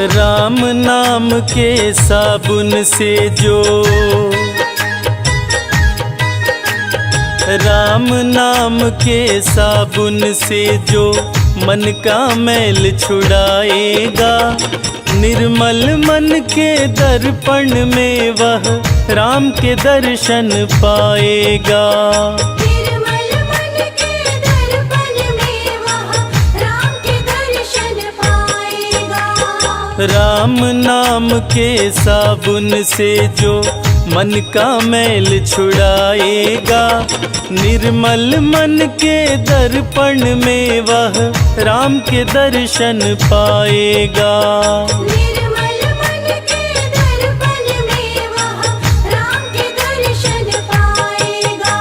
राम नाम के साबुन से जो, राम नाम के साबुन से जो मन का मैल छुड़ाएगा, निर्मल मन के दर्पण में वह राम के दर्शन पाएगा। निर्मल मन के दर्पण में वह राम के दर्शन पाएगा। राम नाम के साबुन से जो मन का मैल छुड़ाएगा, निर्मल मन के दर्पण में वह राम के दर्शन पाएगा। निर्मल मन के दर्पण में वह राम के दर्शन पाएगा।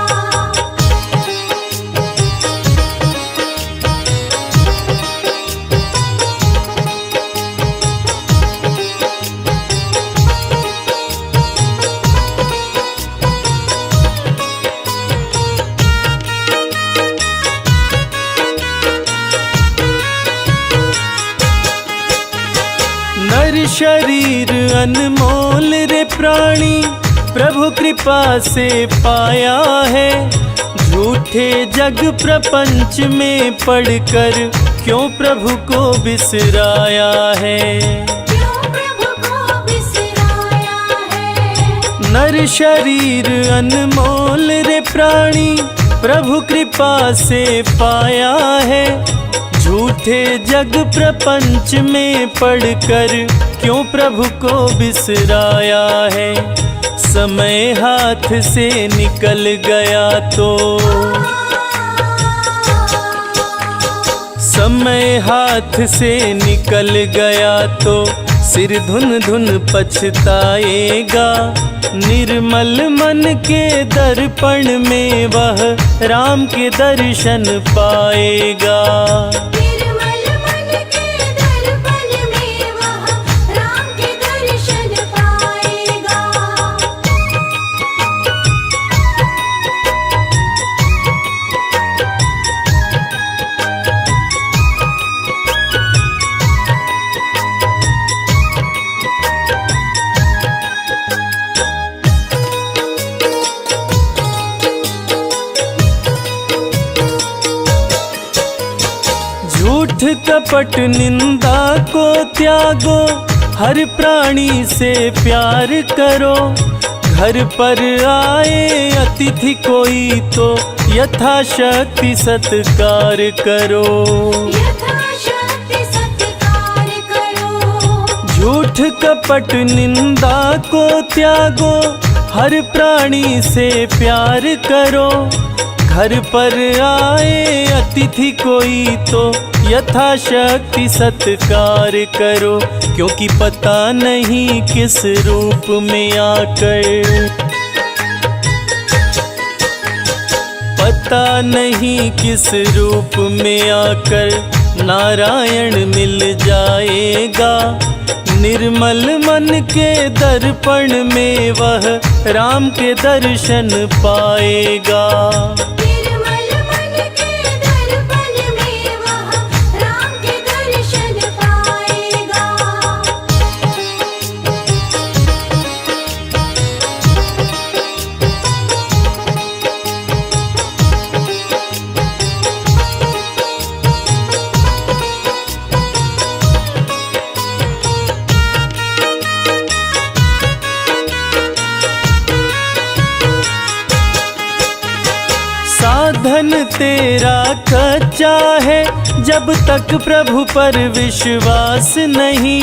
नर शरीर अनमोल रे प्राणी प्रभु कृपा से पाया है, झूठे जग प्रपंच में पड़कर क्यों प्रभु को बिसराया है। क्यों प्रभु को बिसराया है। नर शरीर अनमोल रे प्राणी प्रभु कृपा से पाया है, झूठे जग प्रपंच में पड़कर क्यों प्रभु को बिसराया है। समय हाथ से निकल गया तो, समय हाथ से निकल गया तो सिर धुन धुन पछताएगा, निर्मल मन के दर्पण में वह राम के दर्शन पाएगा। निर्मल मन के दर्पण में वह राम के दर्शन पाएगा। झूठ कपट निंदा को त्यागो, हर प्राणी से प्यार करो, घर पर आए अतिथि कोई तो यथाशक्ति सत्कार करो। यथाशक्ति सत्कार करो। झूठ कपट निंदा को त्यागो, हर प्राणी से प्यार करो, घर पर आए अतिथि कोई तो यथाशक्ति सत्कार करो, क्योंकि पता नहीं किस रूप में आकर, पता नहीं किस रूप में आकर नारायण मिल जाएगा, निर्मल मन के दर्पण में वह राम के दर्शन पाएगा। निर्मल मन के दर्पण में वह राम के दर्शन पाएगा। साधन तेरा कच्चा है, जब तक प्रभु पर विश्वास नहीं,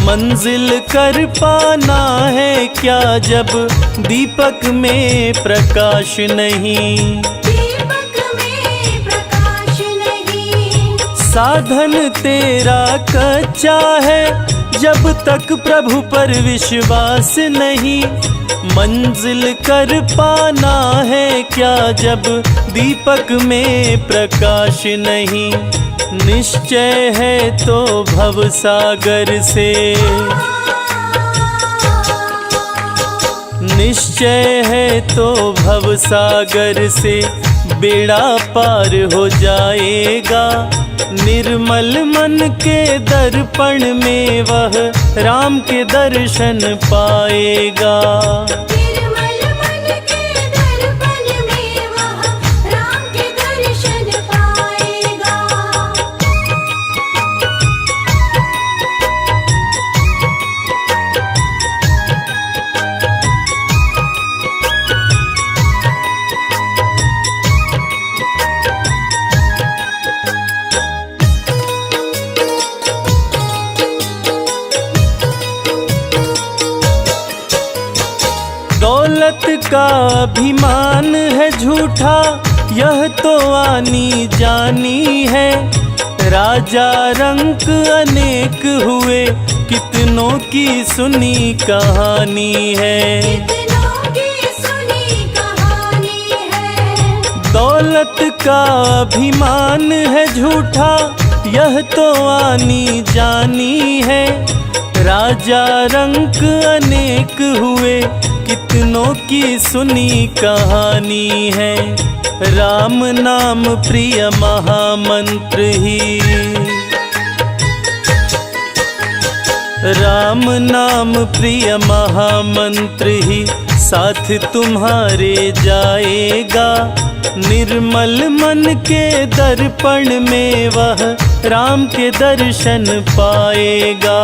मंजिल कर पाना है क्या जब दीपक में प्रकाश नहीं। दीपक में प्रकाश नहीं। साधन तेरा कच्चा है, जब तक प्रभु पर विश्वास नहीं, मंजिल कर पाना है क्या जब दीपक में प्रकाश नहीं। निश्चय है तो भव सागर से, निश्चय है तो भव सागर से बेड़ा पार हो जाएगा, निर्मल मन के दर्पण में वह राम के दर्शन पाएगा। निर्मल मन के दर्पण में वह राम के दर्शन पाएगा। दौलत का अभिमान है झूठा, यह तो आनी जानी है। राजा रंक अनेक हुए, कितनों की सुनी कहानी है। कितनों की सुनी कहानी है। दौलत का अभिमान है झूठा, यह तो आनी जानी है। राजा रंक अनेक हुए, कितनों की सुनी कहानी है। राम नाम प्रिय महामंत्र ही, राम नाम प्रिय महामंत्र ही साथ तुम्हारे जाएगा। निर्मल मन के दर्पण में वह राम के दर्शन पाएगा।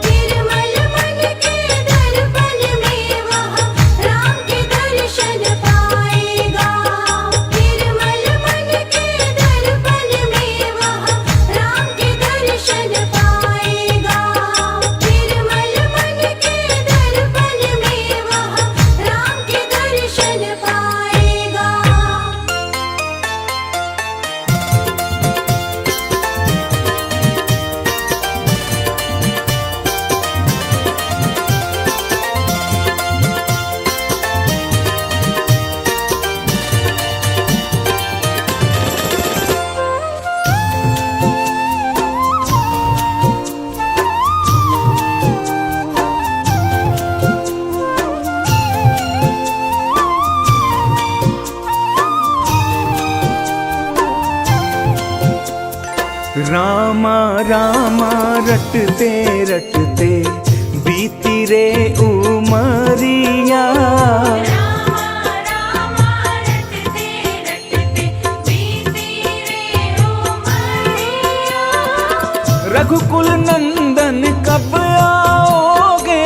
निर्मल मन के दर्पण में वह राम के दर्शन पाएगा। निर्मल मन के दर्पण में वह राम के दर्शन पाएगा। निर्मल मन के दर्पण में वह राम के दर्शन पाएगा। रामा रामा रटते रटते बीती रे उमरिया। रामा रामा रटते रटते बीती रे उमरिया। रघुकुल नंदन कब आओगे,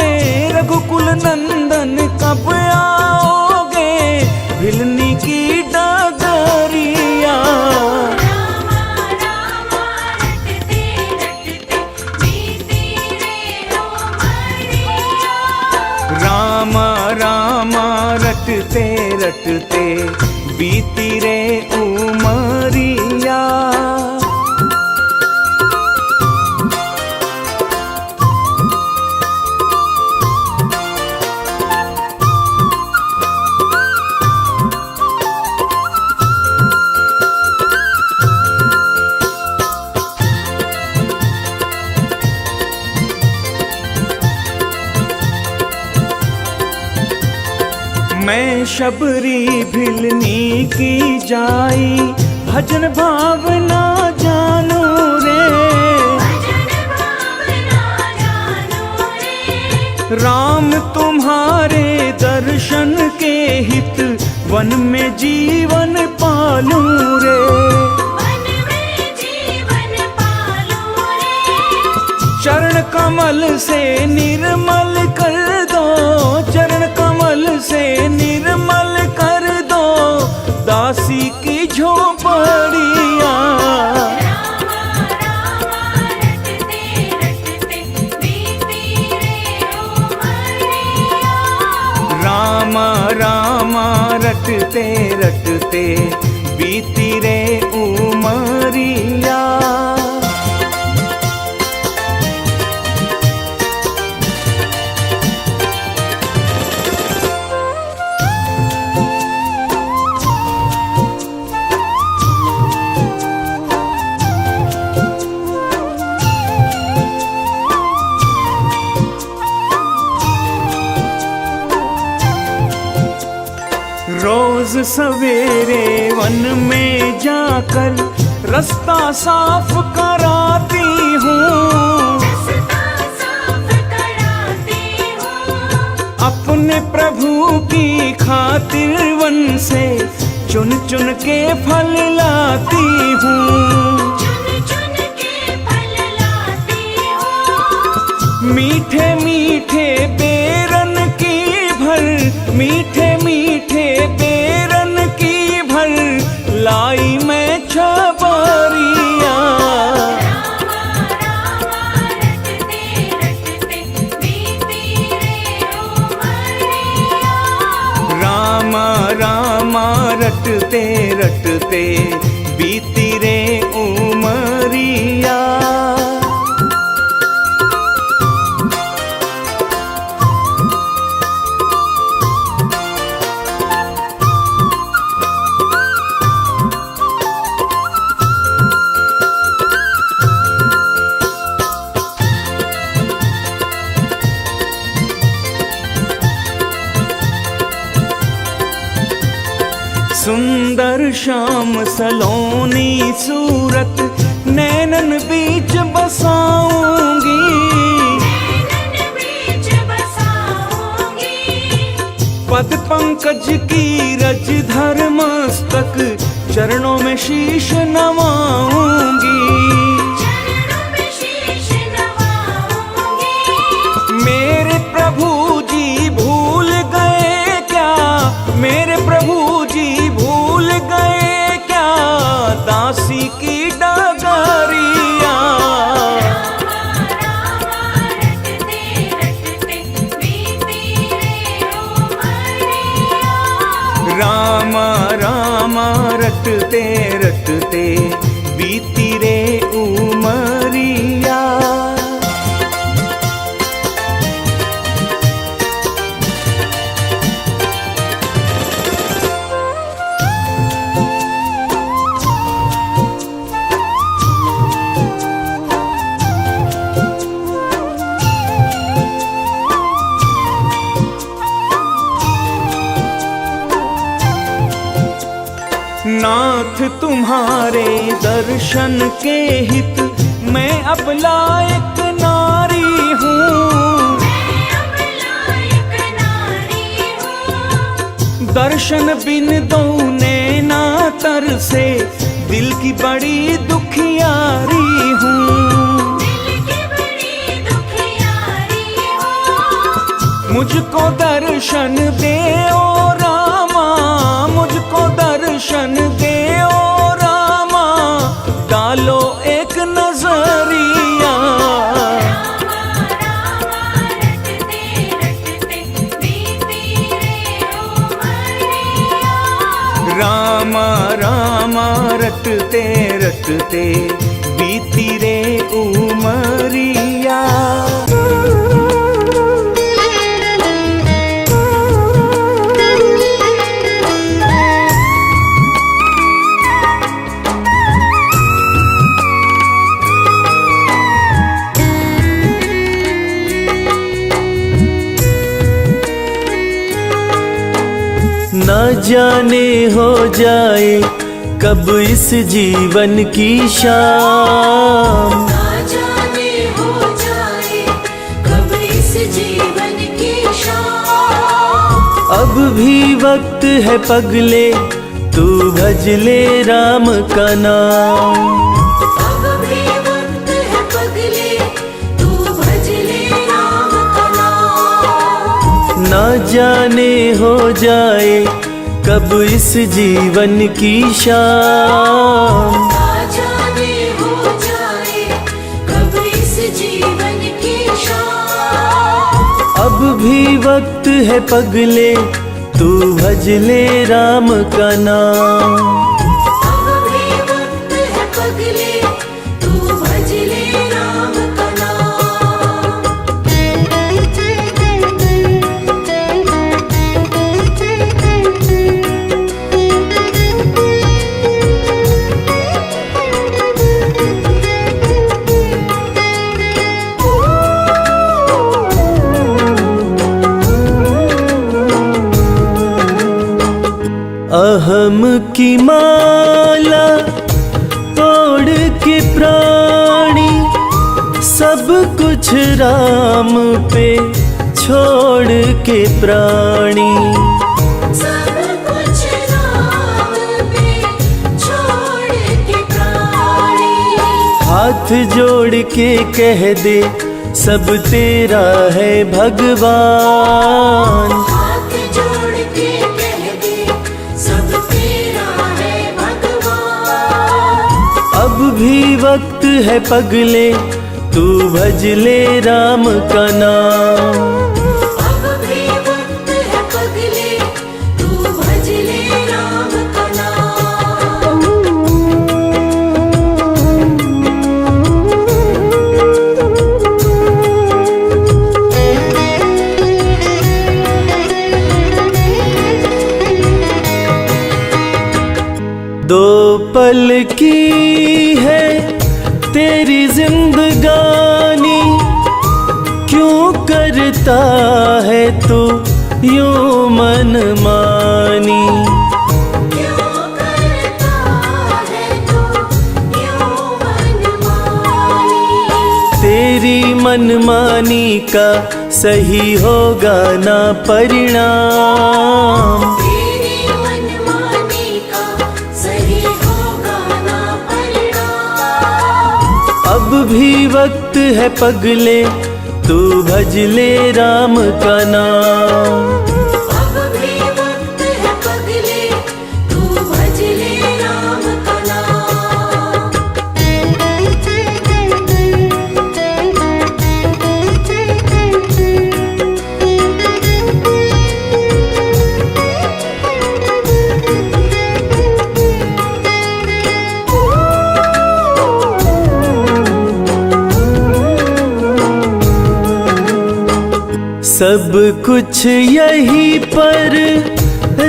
रघुकुल नंदन कब आओगे, भिलनी की डगरिया। रामा रामा रटते रटते बीती रे उमरिया। रामा रामा रटते रटते बीती रे उमरिया। मैं शबरी भिलनी की जाई, भजन भावना जानो रे। भजन भावना जानो रे। राम तुम्हारे दर्शन के हित, वन में जीवन पालूं रे। वन में जीवन पालूं रे। चरण कमल से निर्मल कर दो, चरण कमल से निर्मल कर दो, दासी की झोपड़िया। रामा रामा रटते रटते बीती रे उमरिया। रामा रामा रटते रटते बीती रे उमरिया। रोज सवेरे वन में जाकर रास्ता साफ कराती हूँ, रास्ता साफ कराती हूँ। अपने प्रभु की खातिर वन से चुन चुन के फल लाती हूँ। चुन चुन के फल लाती हूँ। मीठे मीठे बेरन की भर, मीठे मीठे बेरन की भर लाई मैं छबारिया। रटते रटते बीती रे उमरिया। रामा रामा रटते रटते बीती रे उमरिया। सुंदर श्याम सलोनी सूरत नैनन बीच बसाऊंगी। नैनन बीच बसाऊंगी। पद पंकज की रज धर मस्तक चरणों में शीश नवाऊंगी। चरणों में शीश नवाऊंगी। मेरे प्रभु जी भूल गए क्या, मेरे प्रभु जी भूल गए क्या दासी की डगरिया। रटते रटते बीती रे उमरिया। रामा रामा रटते रटते बीती रे उमरिया। नाथ तुम्हारे दर्शन के हित मैं अब लायक नारी हूँ। मैं अब लायक नारी हूँ। दर्शन बिन दो नैना तर से दिल की बड़ी दुखियारी हूँ। दिल की बड़ी दुखियारी हूँ। मुझको दर्शन दे ओ रामा, मुझको दर्शन दे ओ रामा, डालो एक नजरिया। रटते रटते बीती रे उमरिया। रामा रामा रटते रटते बीती रे उमरिया। न जाने हो जाए कब इस जीवन की शाम। ना जाने हो जाए कब इस जीवन की शाम। अब भी वक्त है पगले तू भज ले राम का नाम। अब भी वक्त है पगले तू भज ले राम का नाम। न जाने हो जाए कब इस जीवन की शाम। ना जाने हो जाए कब इस जीवन की शाम। अब भी वक्त है पगले तू भज ले राम का नाम। अब भी वक्त है पगले तू भज ले राम का नाम। अहम की माला तो सब कुछ राम पे छोड़ के प्राणी, सब कुछ राम पे छोड़ के प्राणी, हाथ जोड़ के कह दे सब तेरा है भगवान। हाथ जोड़ के कह दे सब तेरा है भगवान। अब भी वक्त है पगले तू भज ले राम का नाम। अब भी वक्त है पगले तू भज ले राम का नाम। दो पल की है तेरी जिंदगानी, क्यों करता है तू यूं मनमानी। क्यों करता है तू यूं मनमानी। तेरी मनमानी का सही होगा ना परिणाम। तेरी मनमानी का सही होगा ना परिणाम। अब भी वक्त है पगले तू भज ले राम का नाम। अब भी वक्त है पगले तू भज ले राम का नाम। सब कुछ यहीं पर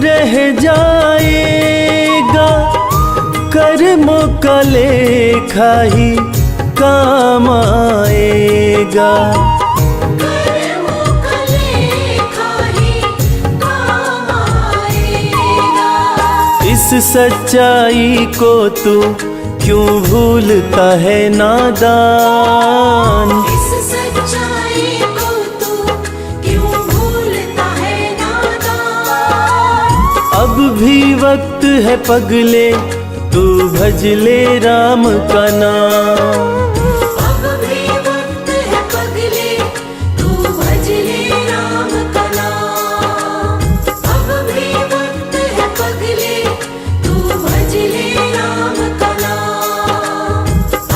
रह जाएगा, कर्मों का लेखा ही काम आएगा। कर्मों का लेखा ही काम आएगा। इस सच्चाई को तू क्यों भूलता है नादान। इस सच्चाई को तू क्यों भूलता है नादान। अब भी वक्त है पगले तू भज ले राम का नाम। अब भी वक्त है पगले तू भज ले राम का नाम। अब भी वक्त है पगले तू भज ले राम का नाम।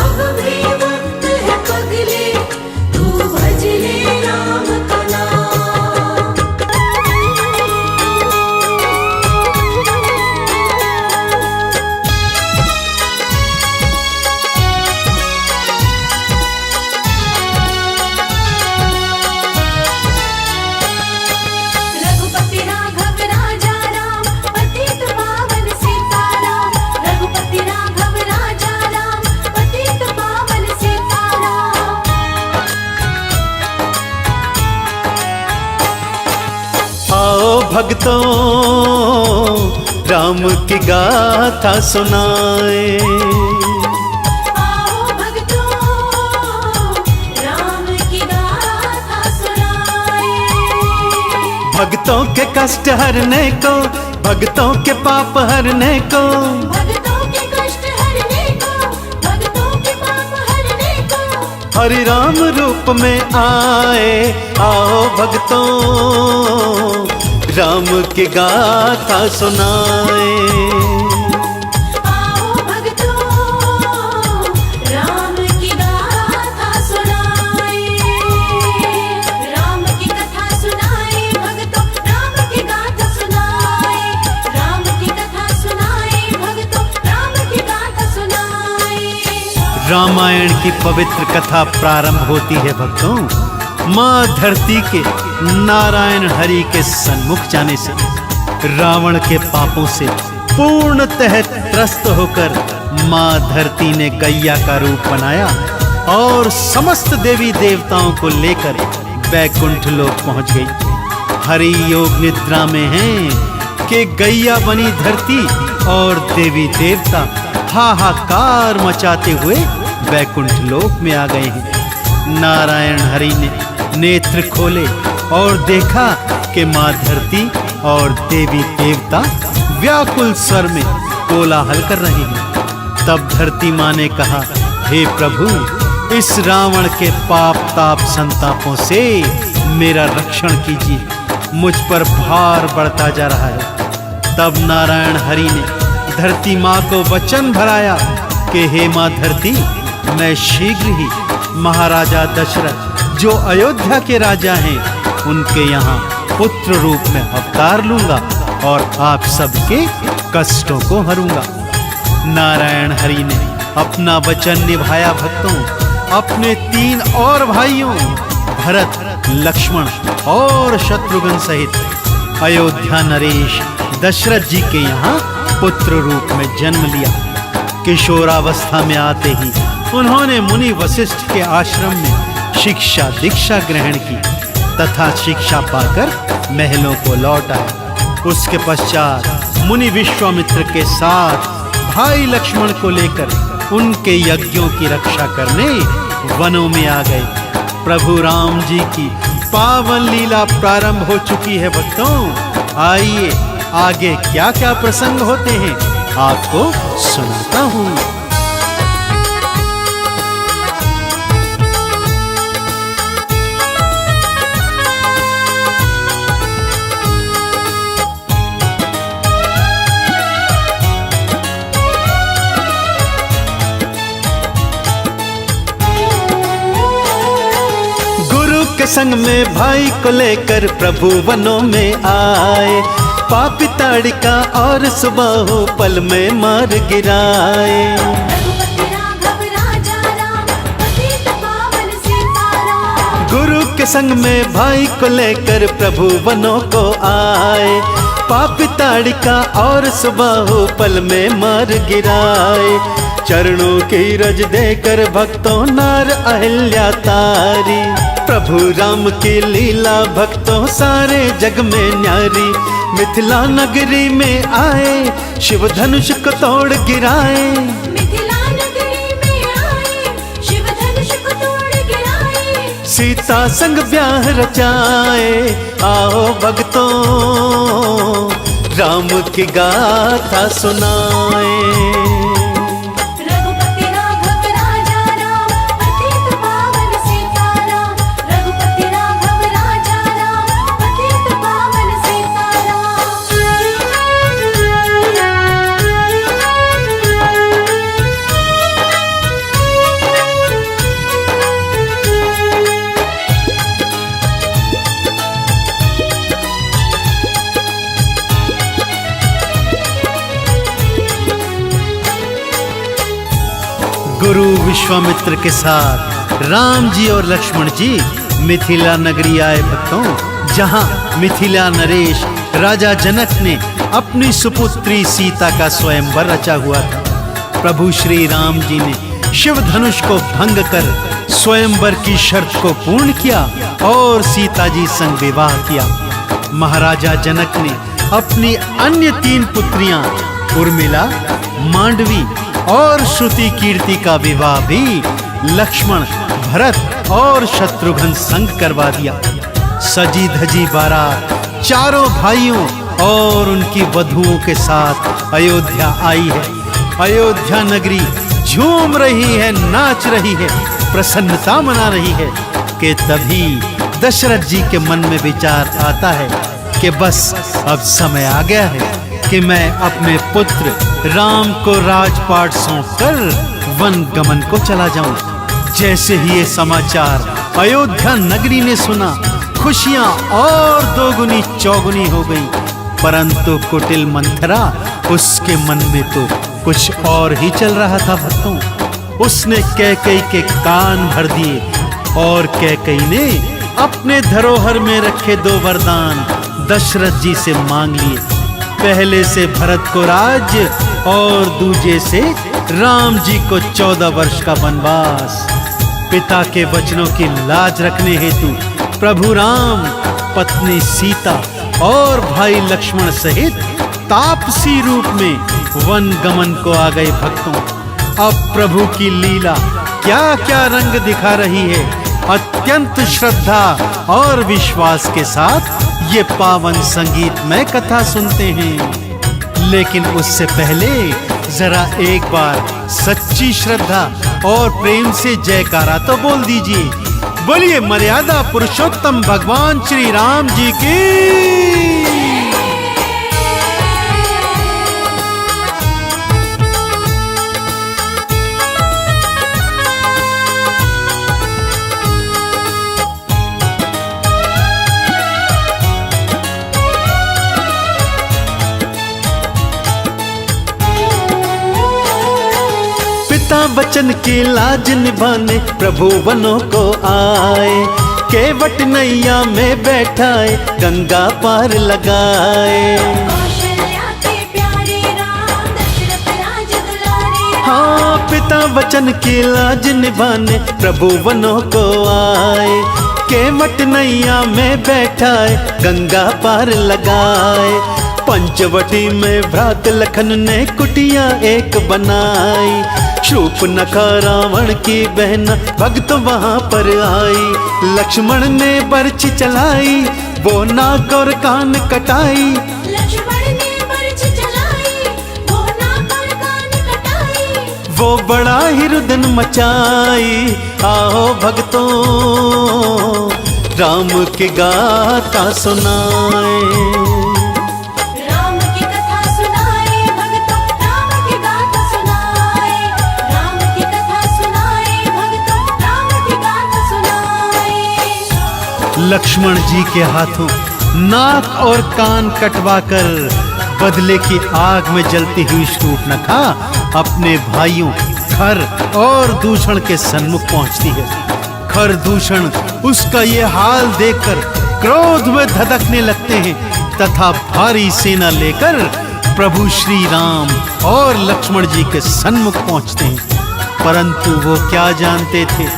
अब भी वक्त है पगले तू भज ले राम का नाम। रघुपति राघव राजा राम पतित पावन सीताराम। रघुपति राघव राजा राम पतित पावन सीताराम। आओ भक्तों राम की गाथा सुनाए। आओ भक्तों राम की गाथा सुनाए। भक्तों के कष्ट हरने को, भक्तों के पाप हरने को, भक्तों के कष्ट हरने को, भक्तों के पाप हरने को, हरि राम रूप में आए। आओ भक्तों राम की गाथा सुनाए। आओ भक्तों राम की गाथा सुनाए। राम की कथा सुनाए भक्तों, राम की गाथा सुनाए। राम की कथा सुनाए भक्तों, राम की गाथा सुनाए। रामायण की पवित्र कथा प्रारंभ होती है भक्तों माँ धरती के नारायण हरि के सन्मुख जाने से। रावण के पापों से पूर्णतः त्रस्त होकर माँ धरती ने गैया का रूप बनाया और समस्त देवी देवताओं को लेकर वैकुंठ लोक पहुंच गई। हरि योग निद्रा में है कि गैया बनी धरती और देवी देवता हाहाकार मचाते हुए वैकुंठ लोक में आ गए हैं। नारायण हरि ने नेत्र खोले और देखा कि मां धरती और देवी देवता व्याकुल स्वर में कोलाहल कर रहे हैं। तब धरती मां ने कहा, हे प्रभु, इस रावण के पाप ताप संतापों से मेरा रक्षण कीजिए, मुझ पर भार बढ़ता जा रहा है। तब नारायण हरि ने धरती मां को वचन भराया कि हे मां धरती, मैं शीघ्र ही महाराजा दशरथ जो अयोध्या के राजा हैं उनके यहाँ पुत्र रूप में अवतार लूंगा और आप सबके कष्टों को हरूंगा। नारायण हरि ने अपना वचन निभाया। भक्तों, अपने 3 और भाइयों भरत, लक्ष्मण और शत्रुघ्न सहित अयोध्या नरेश दशरथ जी के यहाँ पुत्र रूप में जन्म लिया। किशोरावस्था में आते ही उन्होंने मुनि वशिष्ठ के आश्रम में शिक्षा दीक्षा ग्रहण की तथा शिक्षा पाकर महलों को लौट आए। उसके पश्चात मुनि विश्वामित्र के साथ भाई लक्ष्मण को लेकर उनके यज्ञों की रक्षा करने वनों में आ गए। प्रभु राम जी की पावन लीला प्रारंभ हो चुकी है। भक्तों, आइए आगे क्या क्या प्रसंग होते हैं आपको सुनाता हूँ। संग में भाई को लेकर प्रभु वनों में आए, पापी ताड़िका और सुबाहु पल में मार गिराए। गुरु के संग में भाई को लेकर प्रभु वनों को आए, पापी ताड़िका और सुबाहु पल में मार गिराए। चरणों की रज देकर भक्तों नार अहिल्या तारी, प्रभु राम की लीला भक्तों सारे जग में न्यारी। मिथिला नगरी में आए, शिव धनुष को तोड़ गिराए। मिथिला नगरी में आए, शिव धनुष को तोड़ गिराए। सीता संग ब्याह रचाए, आओ भक्तों राम की गाथा सुनाए। गुरु विश्वामित्र के साथ राम जी और लक्ष्मण जी मिथिला नगरी आए। भक्तों, जहां मिथिला नरेश राजा जनक ने अपनी सुपुत्री सीता का स्वयंवर रचा हुआ था। प्रभु श्री राम जी ने शिव धनुष को भंग कर स्वयंवर की शर्त को पूर्ण किया और सीता जी संग विवाह किया। महाराजा जनक ने अपनी अन्य 3 पुत्रियां उर्मिला, मांडवी और श्रुति कीर्ति का विवाह भी लक्ष्मण, भरत और शत्रुघ्न संग करवा दिया। सजी धजी बारात चारों भाइयों और उनकी वधुओं के साथ अयोध्या आई है। अयोध्या नगरी झूम रही है, नाच रही है, प्रसन्नता मना रही है कि तभी दशरथ जी के मन में विचार आता है कि बस अब समय आ गया है कि मैं अपने पुत्र राम को राजपाट सौंपकर वन गमन को चला जाऊं। जैसे ही ये समाचार अयोध्या नगरी ने सुना, खुशियां और दोगुनी चौगुनी हो गई। परंतु कुटिल मंथरा, उसके मन में तो कुछ और ही चल रहा था। भक्तों, उसने कैकेयी के कान भर दिए और कैकेयी ने अपने धरोहर में रखे 2 वरदान दशरथ जी से मांग लिए। पहले से भरत को राज्य और दूजे से राम जी को 14 वर्ष का वनवास। पिता के वचनों की लाज रखने हेतु प्रभु राम, पत्नी सीता और भाई लक्ष्मण सहित तापसी रूप में वन गमन को आ गए। भक्तों, अब प्रभु की लीला क्या क्या रंग दिखा रही है अत्यंत श्रद्धा और विश्वास के साथ ये पावन संगीतमय कथा सुनते हैं। लेकिन उससे पहले जरा एक बार सच्ची श्रद्धा और प्रेम से जयकारा तो बोल दीजिए। बोलिए मर्यादा पुरुषोत्तम भगवान श्री राम जी की। पिता वचन की लाज निभाने प्रभु वनों को आए, केवट नैया में बैठाए गंगा पार लगाए। कौशल्या के प्यारे राम दशरथ राज दुलारे। हाँ, पिता वचन की लाज निभाने प्रभु वनों को आए, केवट नैया में बैठाए गंगा पार लगाए। पंचवटी में भ्रात लखन ने कुटिया एक बनाई, शूर्पणखा रावण की बहन भक्त वहां पर आई। लक्ष्मण ने बर्छी चलाई, वो नाक और कान कटाई। लक्ष्मण ने बर्छी चलाई, वो नाक और कान कटाई। वो बड़ा ही रुदन मचाई। आओ भक्तों राम की गाथा सुनाए। राम की कथा सुनाए भक्तों, राम की गाथा सुनाए। राम की कथा सुनाए भक्तों, राम की गाथा सुनाए। लक्ष्मण जी के हाथों नाक और कान कटवाकर बदले की आग में जलती हुई शूर्पणखा अपने भाइयों खर और दूषण के सन्मुख पहुंचती है। खर दूषण उसका ये हाल देखकर क्रोध में धधकने लगते हैं तथा भारी सेना लेकर प्रभु श्री राम और लक्ष्मण जी के सन्मुख पहुंचते हैं। परंतु वो क्या जानते थे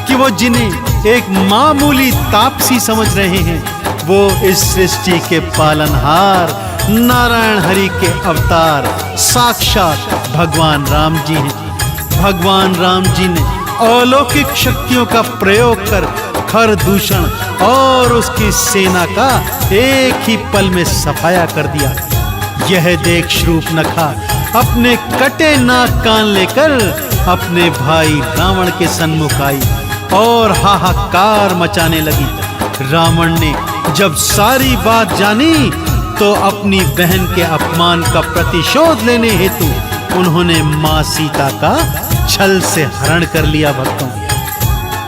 कि वो जिन्हें एक मामूली तापसी समझ रहे हैं, वो इस सृष्टि के पालनहार नारायण हरि के अवतार साक्षात भगवान राम जी हैं। भगवान राम जी ने अलौकिक शक्तियों का प्रयोग कर खर दूषण और उसकी सेना का एक ही पल में सफाया कर दिया। यह देख शूर्पणखा अपने कटे नाक कान लेकर अपने भाई रावण के सन्मुख आई और हाहाकार मचाने लगी। रावण ने जब सारी बात जानी तो अपनी बहन के अपमान का प्रतिशोध लेने हेतु उन्होंने मां सीता का छल से हरण कर लिया। भक्तों,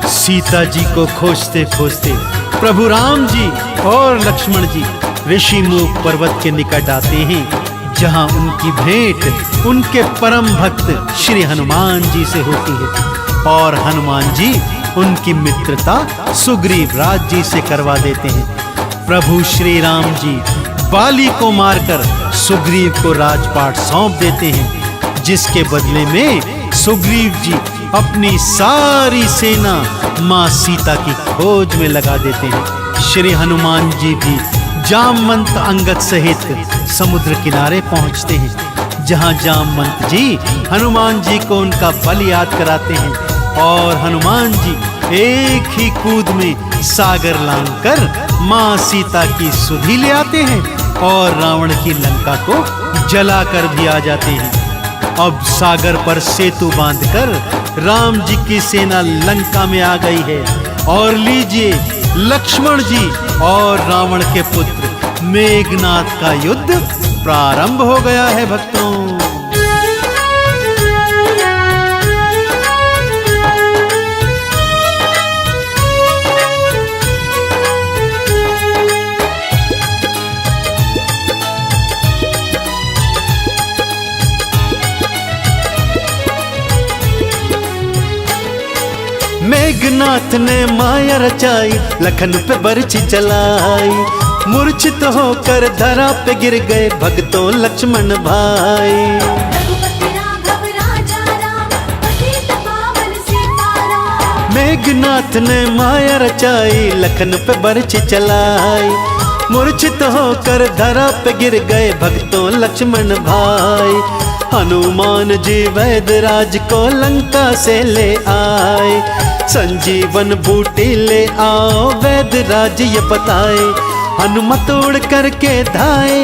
सीता जी को खोजते खोजते प्रभु राम जी और लक्ष्मण जी ऋषिमुख पर्वत के निकट आते हैं, जहां उनकी भेंट उनके परम भक्त श्री हनुमान जी से होती है और हनुमान जी उनकी मित्रता सुग्रीव राज जी से करवा देते हैं। प्रभु श्री राम जी बाली को मारकर सुग्रीव को राजपाट सौंप देते हैं, जिसके बदले में सुग्रीव जी अपनी सारी सेना मां सीता की खोज में लगा देते हैं। श्री हनुमान जी भी जामवंत अंगद सहित समुद्र किनारे पहुंचते हैं, जहां जामवंत जी हनुमान जी को उनका बल याद कराते हैं और हनुमान जी एक ही कूद में सागर लांघकर मां सीता की सुधि ले आते हैं और रावण की लंका को जलाकर भी आ जाते हैं। अब सागर पर सेतु बांधकर राम जी की सेना लंका में आ गई है और लीजिए लक्ष्मण जी और रावण के पुत्र मेघनाथ का युद्ध प्रारंभ हो गया है। भक्तों, मेघनाथ ने माया रचाई, लखन पे बर्छी चलाई, मूर्छित होकर धरा पे गिर गए भक्तों लक्ष्मण भाई। रघुपति राघव राजा राम, पतित पावन सीताराम। मेघनाथ ने माया रचाई, लखन पे बर्छी चलाई, मूर्छित होकर धरा पे गिर गए भक्तों लक्ष्मण भाई। हनुमान जी वैदराज को लंका से ले आए। संजीवन बूटी ले आओ वैदराज ये बताए। हनुमत उड़ करके धाए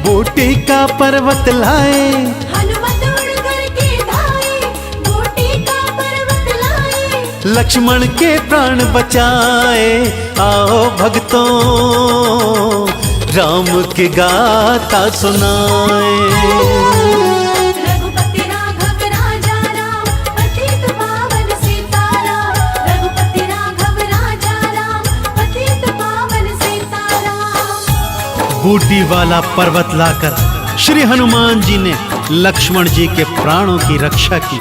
बूटी का पर्वत लाए। हनुमत उड़ करके धाए बूटी का पर्वत लाए। लक्ष्मण के प्राण बचाए। आओ भक्तों राम की गाथा सुनाए। रघुपति राघव राजा राम पतित पावन सीताराम। रघुपति राघव राजा राम पतित पावन सीताराम। बूटी वाला पर्वत लाकर श्री हनुमान जी ने लक्ष्मण जी के प्राणों की रक्षा की।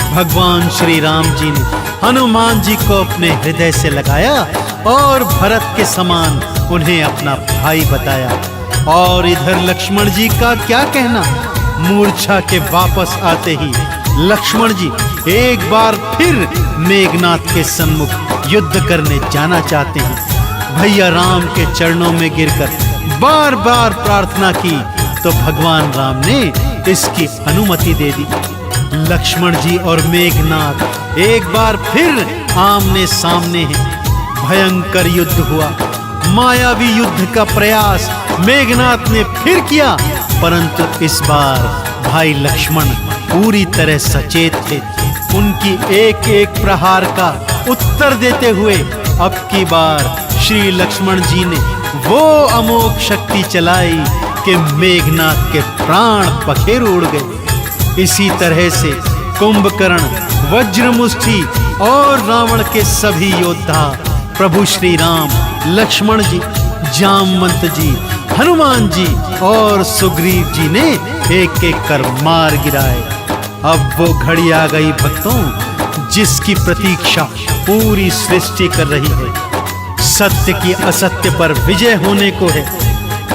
भगवान श्री राम जी ने हनुमान जी को अपने हृदय से लगाया और भरत के समान उन्हें अपना भाई बताया। और इधर लक्ष्मण जी का क्या कहना, मूर्छा के वापस आते ही लक्ष्मण जी एक बार फिर मेघनाथ के सम्मुख युद्ध करने जाना चाहते हैं। भैया राम के चरणों में गिरकर बार बार प्रार्थना की तो भगवान राम ने इसकी अनुमति दे दी। लक्ष्मण जी और मेघनाथ एक बार फिर आमने सामने हैं। भयंकर युद्ध हुआ। मायावी युद्ध का प्रयास मेघनाथ ने फिर किया, परंतु इस बार भाई लक्ष्मण पूरी तरह सचेत थे। उनकी एक एक प्रहार का उत्तर देते हुए अब की बार श्री लक्ष्मण जी ने वो अमोघ शक्ति चलाई कि मेघनाथ के प्राण पखेर उड़ गए। इसी तरह से कुंभकर्ण, वज्रमुष्टि और रावण के सभी योद्धा प्रभु श्री राम, लक्ष्मण जी, जामवंत जी, हनुमान जी और सुग्रीव जी ने एक एक कर मार गिराए। अब वो घड़ी आ गई भक्तों जिसकी प्रतीक्षा पूरी सृष्टि कर रही है। सत्य की असत्य पर विजय होने को है।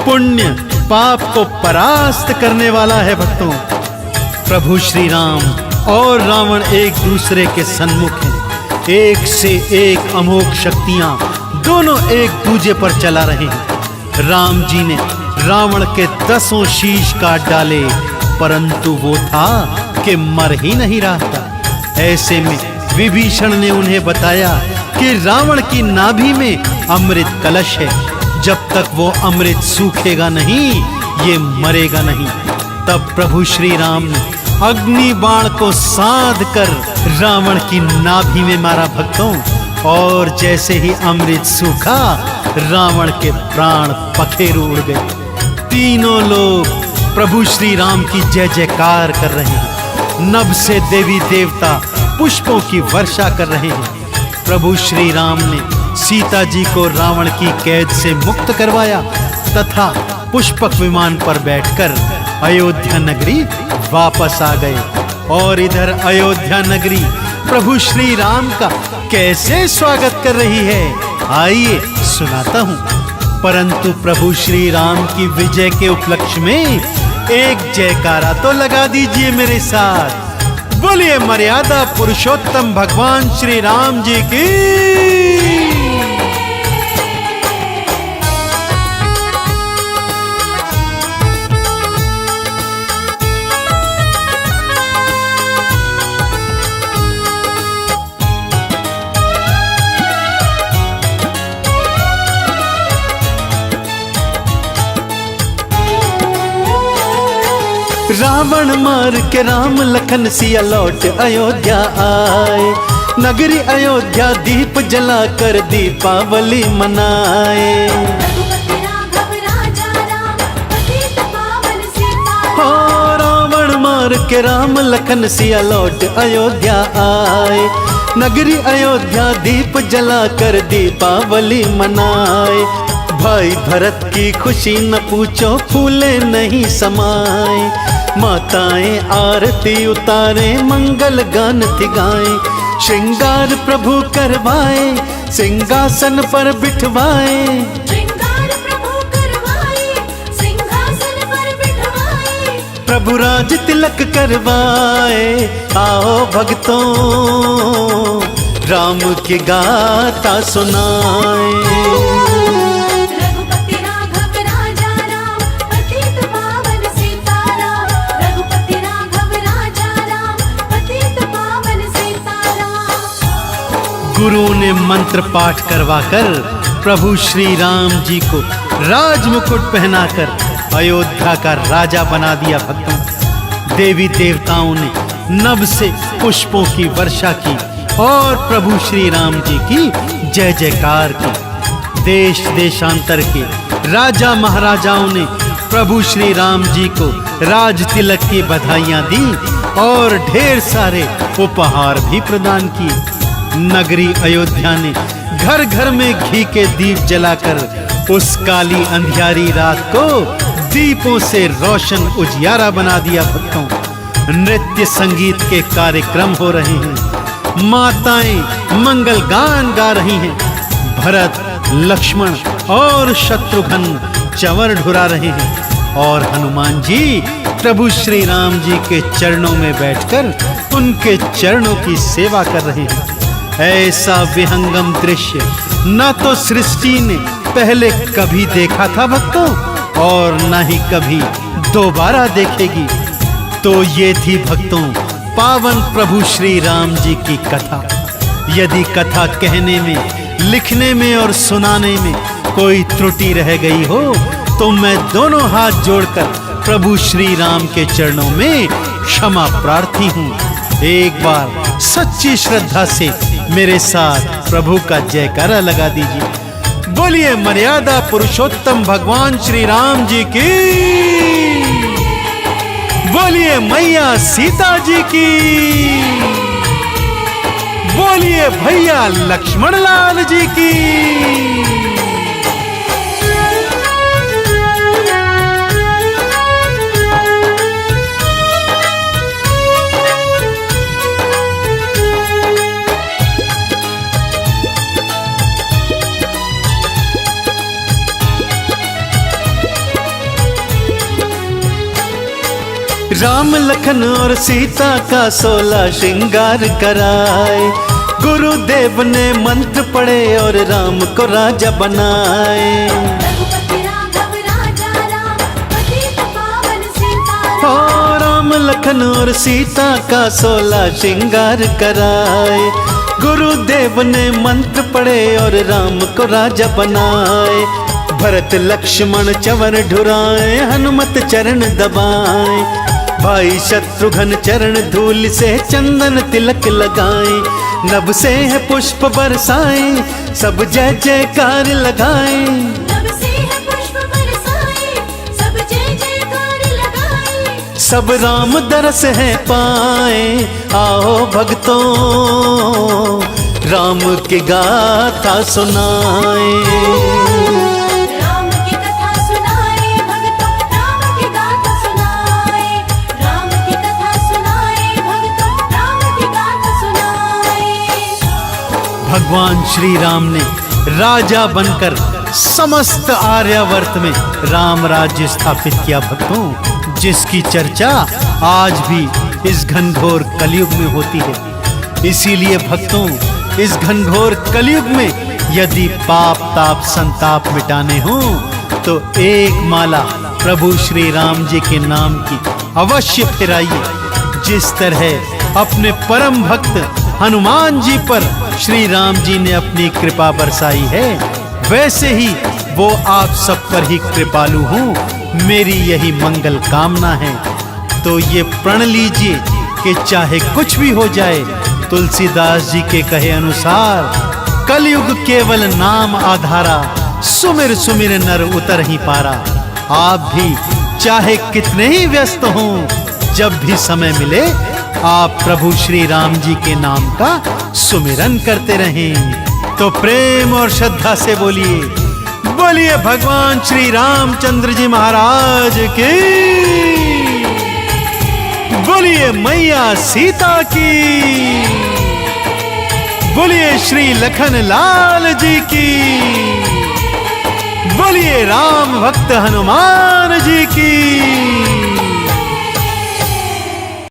पुण्य पाप को परास्त करने वाला है भक्तों। प्रभु श्री राम और रावण एक दूसरे के सन्मुख हैं। एक से एक अमोघ शक्तियां दोनों एक दूजे पर चला रहे हैं। राम जी ने रावण के 10 शीश काट डाले, परंतु वो था कि मर ही नहीं रहा था। ऐसे में विभीषण ने उन्हें बताया कि रावण की नाभि में अमृत कलश है। जब तक वो अमृत सूखेगा नहीं ये मरेगा नहीं। तब प्रभु श्री राम ने अग्नि बाण को साध कर रावण की नाभि में मारा भक्तों, और जैसे ही अमृत सूखा रावण के प्राण पखेर उड़ गए। तीनों लोग प्रभु श्री राम की जय जयकार कर रहे हैं। नभ से देवी देवता पुष्पों की वर्षा कर रहे हैं। प्रभु श्री राम ने सीता जी को रावण की कैद से मुक्त करवाया तथा पुष्पक विमान पर बैठकर अयोध्या नगरी वापस आ गए। और इधर अयोध्या नगरी प्रभु श्री राम का कैसे स्वागत कर रही है, आइए सुनाता हूँ। परंतु प्रभु श्री राम की विजय के उपलक्ष्य में एक जयकारा तो लगा दीजिए मेरे साथ। बोलिए मर्यादा पुरुषोत्तम भगवान श्री राम जी की। रावण मार के राम लखन सिया लौट अयोध्या आए। नगरी अयोध्या दीप जलाकर दीपावली मनाए। रघुपति राघव राजा राम पतित पावन सीताराम। हो रावण मार के राम लखन सिया लौट अयोध्या आए। नगरी अयोध्या दीप जलाकर दीपावली मनाए। भाई भरत की खुशी न पूछो फूले नहीं समाए। माताएं आरती उतारे मंगल गान थी गाए। श्रृंगार प्रभु करवाए सिंहासन पर बिठवाए। श्रृंगार प्रभु करवाए सिंहासन पर बिठवाए। प्रभु राज तिलक करवाए। आओ भक्तों राम की गाथा सुनाए। रघुपति राघव गुरु ने मंत्र पाठ करवाकर प्रभु श्री राम जी को राज मुकुट पहनाकर अयोध्या का राजा बना दिया। भक्तों, देवी देवताओं ने नभ से पुष्पों की वर्षा की और प्रभु श्री राम जी की जय जयकार की। देश देशांतर के राजा महाराजाओं ने प्रभु श्री राम जी को राज तिलक की बधाइयां दी और ढेर सारे उपहार भी प्रदान किए। नगरी अयोध्या ने घर घर में घी के दीप जलाकर उस काली अंधियारी रात को दीपों से रोशन उजियारा बना दिया। भक्तों, नृत्य संगीत के कार्यक्रम हो रहे हैं, माताएं मंगल गान गा रही हैं, भरत, लक्ष्मण और शत्रुघ्न चंवर ढुरा रहे हैं और हनुमान जी प्रभु श्री राम जी के चरणों में बैठकर उनके चरणों की सेवा कर रहे हैं। ऐसा विहंगम दृश्य न तो सृष्टि ने पहले कभी देखा था भक्तों, और न ही कभी दोबारा देखेगी। तो ये थी भक्तों पावन प्रभु श्री राम जी की कथा। यदि कथा कहने में, लिखने में और सुनाने में कोई त्रुटि रह गई हो तो मैं दोनों हाथ जोड़कर प्रभु श्री राम के चरणों में क्षमा प्रार्थी हूँ। एक बार सच्ची श्रद्धा से मेरे साथ प्रभु का जयकारा लगा दीजिए। बोलिए मर्यादा पुरुषोत्तम भगवान श्री राम जी की, बोलिए मैया सीता जी की, बोलिए भैया लक्ष्मण लाल जी की। राम लखन और सीता का 16 श्रृंगार कराए, गुरुदेव ने मंत्र पढ़े और राम को राजा बनाए। रघुपति राघव राजा राम, पतित पावन सीताराम। ओ राम लखन और सीता का 16 श्रृंगार कराए, गुरुदेव ने मंत्र पढ़े और राम को राजा बनाए। भरत लक्ष्मण चंवर ढुराए, हनुमत चरण दबाए, भाई शत्रुघ्न चरण धूल से चंदन तिलक लगाए, नभ से है पुष्प बरसाए, सब जय जयकार लगाए। नभ से है पुष्प बरसाए, सब जय जयकार लगाए। सब राम दरस है पाए, आओ भक्तों राम की गाथा सुनाए। भगवान श्री राम ने राजा बनकर समस्त आर्यावर्त में राम राज्य स्थापित किया। भक्तों, जिसकी चर्चा आज भी इस घनघोर कलयुग में होती है। इसीलिए भक्तों, इस घनघोर कलयुग में यदि पाप ताप संताप मिटाने हो तो एक माला प्रभु श्री राम जी के नाम की अवश्य फिराइए। जिस तरह अपने परम भक्त हनुमान जी पर श्री राम जी ने अपनी कृपा बरसाई है, वैसे ही वो आप सब पर ही कृपालु हूँ, मेरी यही मंगल कामना है। तो ये प्रण लीजिए कि चाहे कुछ भी हो जाए, तुलसीदास जी के कहे अनुसार कलयुग केवल नाम आधारा, सुमिर सुमिर नर उतर ही पारा। आप भी चाहे कितने ही व्यस्त हों, जब भी समय मिले आप प्रभु श्री राम जी के नाम का सुमिरन करते रहें। तो प्रेम और श्रद्धा से बोलिए, बोलिए भगवान श्री रामचंद्र जी महाराज की, बोलिए मैया सीता की, बोलिए श्री लखन लाल जी की, बोलिए राम भक्त हनुमान जी की।